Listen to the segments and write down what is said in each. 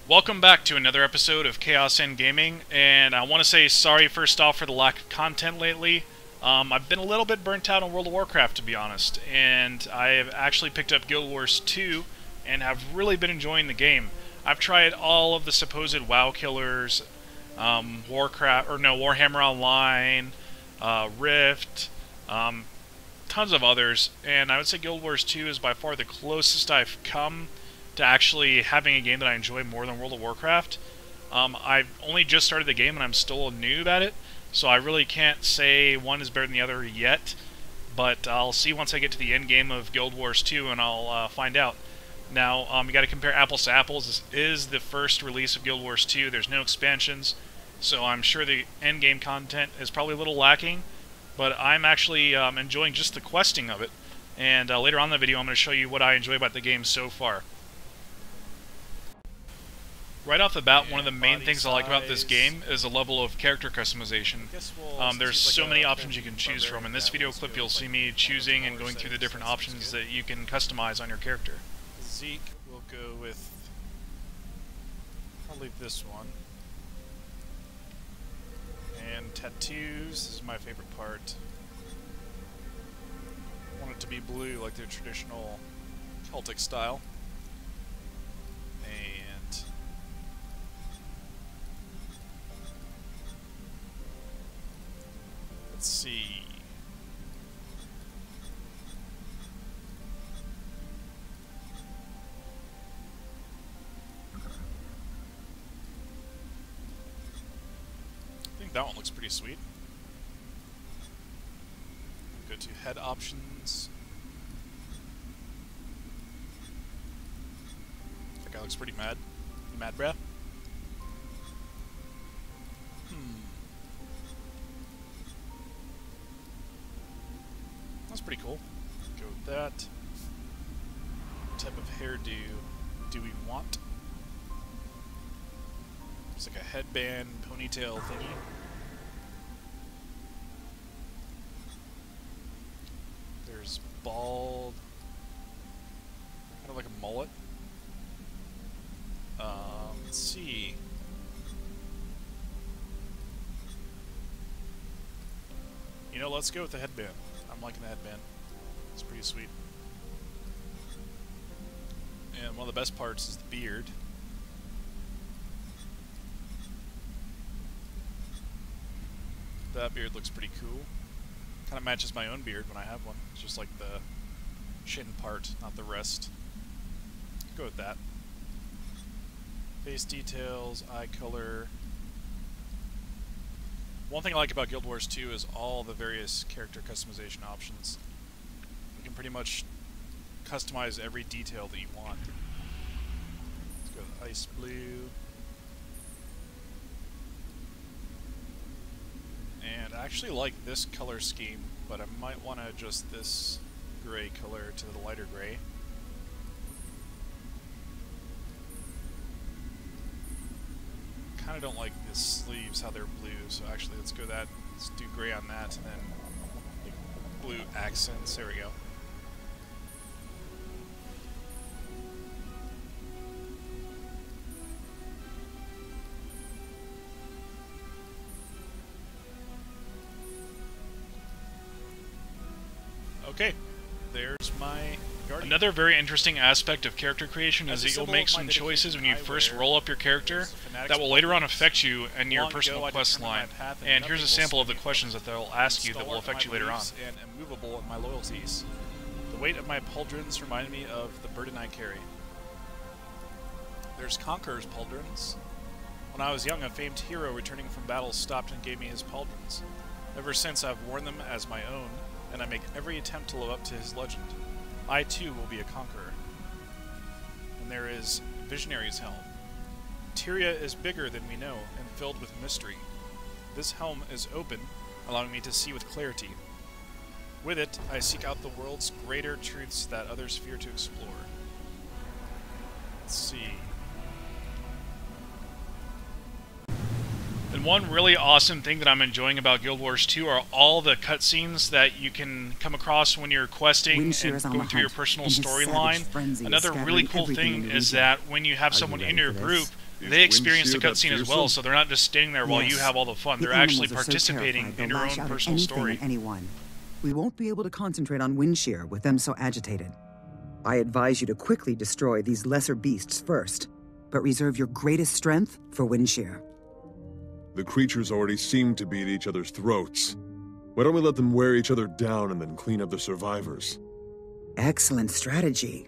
Welcome back to another episode of Chaos End Gaming, and I want to say sorry first off for the lack of content lately. I've been a little bit burnt out on World of Warcraft, to be honest, and I have actually picked up Guild Wars 2 and have really been enjoying the game. I've tried all of the supposed WoW killers, Warhammer Online, Rift, tons of others, and I would say Guild Wars 2 is by far the closest I've come to actually having a game that I enjoy more than World of Warcraft. I've only just started the game and I'm still a noob at it, so I really can't say one is better than the other yet, but I'll see once I get to the end game of Guild Wars 2 and I'll find out. Now, you gotta compare apples to apples. This is the first release of Guild Wars 2, there's no expansions, so I'm sure the end game content is probably a little lacking, but I'm actually enjoying just the questing of it, and later on in the video I'm going to show you what I enjoy about the game so far. Right off the bat, one of the main things I like about this game is the level of character customization. There's so many options you can choose from. In this video clip you'll see me choosing and going through the different options that you can customize on your character. Zeke will go with probably this one. And tattoos is my favorite part. I want it to be blue like their traditional Celtic style. And let's see. I think that one looks pretty sweet. Go to head options. That guy looks pretty mad. You mad, bruh? That's pretty cool. Go with that. What type of hairdo do we want? It's like a headband, ponytail thingy. There's bald, kind of like a mullet. Let's see. You know, let's go with the headband. I'm liking the headband. It's pretty sweet. And one of the best parts is the beard. That beard looks pretty cool. Kind of matches my own beard when I have one. It's just like the chin part, not the rest. Go with that. Face details, eye color. One thing I like about Guild Wars 2 is all the various character customization options. You can pretty much customize every detail that you want. Let's go with ice blue. And I actually like this color scheme, but I might want to adjust this gray color to the lighter gray. Kind of don't like the sleeves, how they're blue, so actually let's go that, let's do gray on that, and then like blue accents, there we go. Okay, there's my guardian. Another very interesting aspect of character creation is that you'll make some choices when you first roll up your character that will later on affect you and your personal quest line. And here's a sample of the questions that they'll ask you that will affect you later on. And immovable in my loyalties. The weight of my pauldrons remind me of the burden I carry. There's Conqueror's pauldrons. When I was young, a famed hero returning from battle stopped and gave me his pauldrons. Ever since, I've worn them as my own, and I make every attempt to live up to his legend. I too will be a conqueror. And there is Visionary's helm. Tyria is bigger than we know, and filled with mystery. This helm is open, allowing me to see with clarity. With it, I seek out the world's greater truths that others fear to explore. Let's see. And one really awesome thing that I'm enjoying about Guild Wars 2 are all the cutscenes that you can come across when you're questing and going through your personal storyline. Another really cool thing is that when you have someone in your group they experience the cutscene as well, so they're not just standing there while you have all the fun. They're actually participating in your own personal story. We won't be able to concentrate on wind shear with them so agitated. I advise you to quickly destroy these lesser beasts first, but reserve your greatest strength for wind shear. The creatures already seem to be at each other's throats. Why don't we let them wear each other down and then clean up the survivors? Excellent strategy.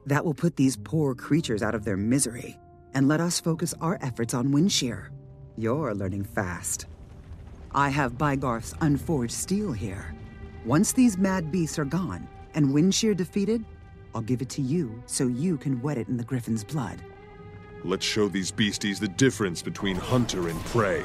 That will put these poor creatures out of their misery, and let us focus our efforts on wind shear. You're learning fast. I have Bygarth's unforged steel here. Once these mad beasts are gone, and wind shear defeated, I'll give it to you so you can wet it in the Griffin's blood. Let's show these beasties the difference between hunter and prey.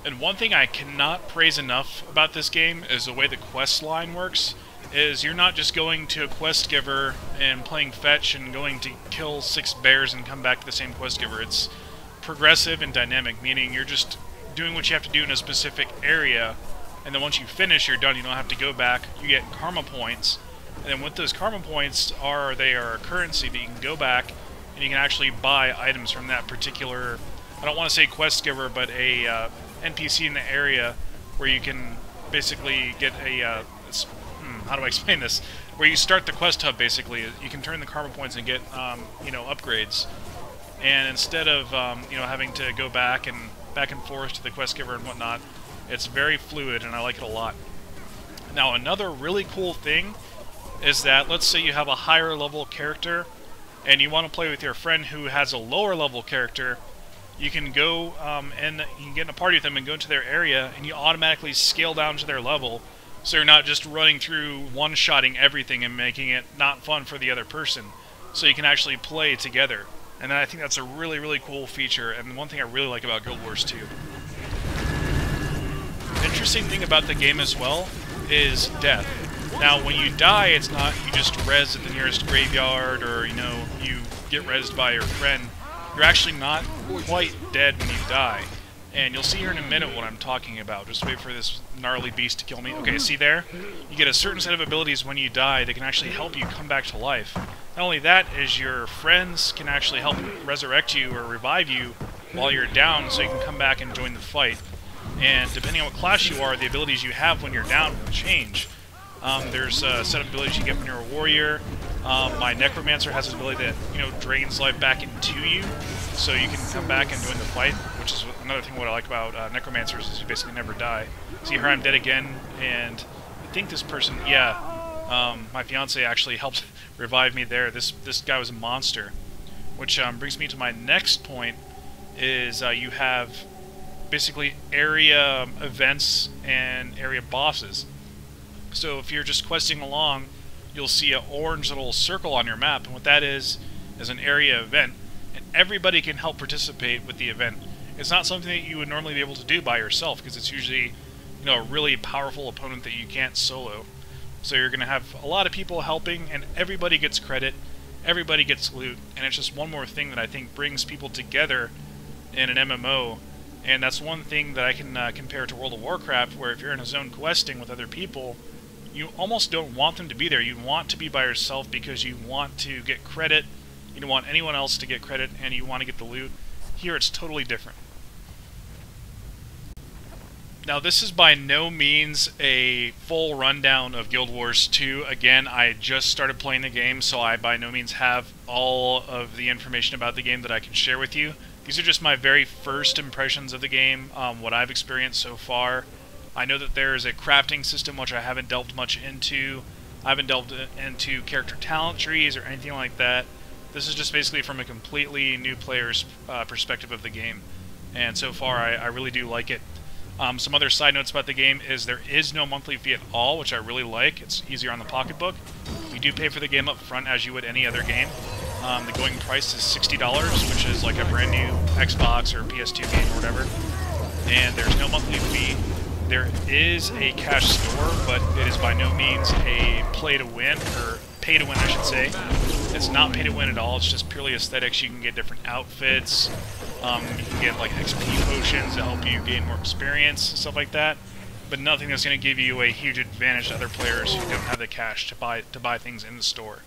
And one thing I cannot praise enough about this game is the way the quest line works. Is you're not just going to a quest giver and playing fetch and going to kill 6 bears and come back to the same quest giver. It's progressive and dynamic, meaning you're just doing what you have to do in a specific area, and then once you finish, you're done. You don't have to go back. You get karma points, and then what those karma points are, they are a currency that you can go back and you can actually buy items from that particular, I don't want to say quest giver, but a NPC in the area where you can basically get a how do I explain this? Where you start the quest hub, basically. You can turn the karma points and get, upgrades. And instead of, having to go back and forth to the quest giver and whatnot, it's very fluid, and I like it a lot. Now, another really cool thing is that, let's say you have a higher level character, and you want to play with your friend who has a lower level character. You can go, and you can get in a party with them and go into their area, and you automatically scale down to their level. So you're not just running through one-shotting everything and making it not fun for the other person. So you can actually play together. And I think that's a really, really cool feature, and one thing I really like about Guild Wars 2. The interesting thing about the game as well is death. Now, when you die, it's not you just res at the nearest graveyard, or, you get rezzed by your friend. You're actually not quite dead when you die. And you'll see here in a minute what I'm talking about. Just wait for this gnarly beast to kill me. Okay, see there? You get a certain set of abilities when you die that can actually help you come back to life. Not only that, is your friends can actually help resurrect you or revive you while you're down, so you can come back and join the fight. And depending on what class you are, the abilities you have when you're down will change. There's a set of abilities you get when you're a warrior. My Necromancer has an ability that, drains life back into you, so you can come back and join the fight, which is another thing what I like about Necromancers is you basically never die. See here, I'm dead again, and I think this person, my fiance actually helped revive me there. This guy was a monster, which brings me to my next point, is you have basically area events and area bosses. So if you're just questing along, you'll see an orange little circle on your map, and what that is an area event, and everybody can help participate with the event. It's not something that you would normally be able to do by yourself, because it's usually, a really powerful opponent that you can't solo. So you're going to have a lot of people helping, and everybody gets credit, everybody gets loot, and it's just one more thing that I think brings people together in an MMO. And that's one thing that I can compare to World of Warcraft, where if you're in a zone questing with other people, you almost don't want them to be there. You want to be by yourself because you want to get credit, you don't want anyone else to get credit, and you want to get the loot. Here it's totally different. Now, this is by no means a full rundown of Guild Wars 2. Again, I just started playing the game, so I by no means have all of the information about the game that I can share with you. These are just my very first impressions of the game, what I've experienced so far. I know that there is a crafting system which I haven't delved much into. I haven't delved into character talent trees or anything like that. This is just basically from a completely new player's perspective of the game. And so far, I really do like it. Some other side notes about the game is there is no monthly fee at all, which I really like. It's easier on the pocketbook. You do pay for the game up front as you would any other game. The going price is $60, which is like a brand new Xbox or PS2 game or whatever. And there's no monthly fee. There is a cash store, but it is by no means a play-to-win, or pay-to-win, I should say. It's not pay-to-win at all. It's just purely aesthetics. You can get different outfits. You can get like XP potions to help you gain more experience, stuff like that. But nothing that's going to give you a huge advantage to other players who don't have the cash to buy things in the store.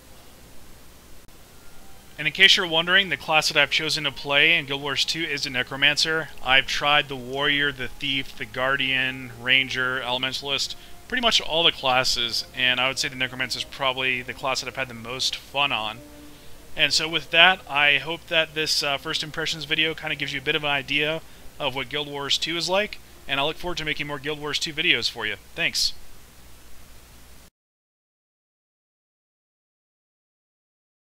And in case you're wondering, the class that I've chosen to play in Guild Wars 2 is the Necromancer. I've tried the Warrior, the Thief, the Guardian, Ranger, Elementalist, pretty much all the classes, and I would say the Necromancer is probably the class that I've had the most fun on. And so with that, I hope that this first impressions video kind of gives you a bit of an idea of what Guild Wars 2 is like, and I look forward to making more Guild Wars 2 videos for you. Thanks.